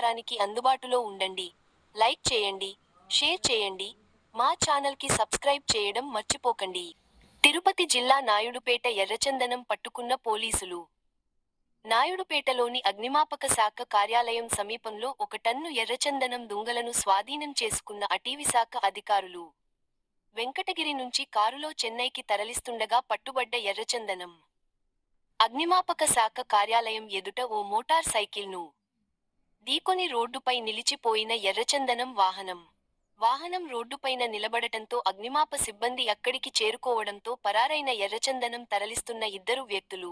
సమాచారానికి అందుబాటులో ఉండండి. లైక్ చేయండి, షేర్ చేయండి, మా ఛానల్కి సబ్స్క్రైబ్ చేయడం మర్చిపోకండి. తిరుపతి జిల్లా నాయుడుపేట ఎర్రచందనం పట్టుకున్న పోలీసులు. నాయుడుపేటలోని అగ్నిమాపక శాఖ కార్యాలయం సమీపంలో 1 టన్ను ఎర్రచందనం దుంగలను స్వాధీనం చేసుకున్న అటవీశాఖ అధికారులు. వెంకటగిరి నుంచి కారులో చెన్నైకి తరలిస్తుండగా పట్టుబడ్డ ఎర్రచందనం. అగ్నిమాపక శాఖ కార్యాలయం ఎదుట ఓ మోటార్ సైకిల్ను ఢీకొని రోడ్డుపై నిలిచిపోయిన ఎర్రచందనం వాహనం రోడ్డుపైన నిలబడటంతో అగ్నిమాపక సిబ్బంది అక్కడికి చేరుకోవడంతో పరారైన ఎర్రచందనం తరలిస్తున్న 2 వ్యక్తులు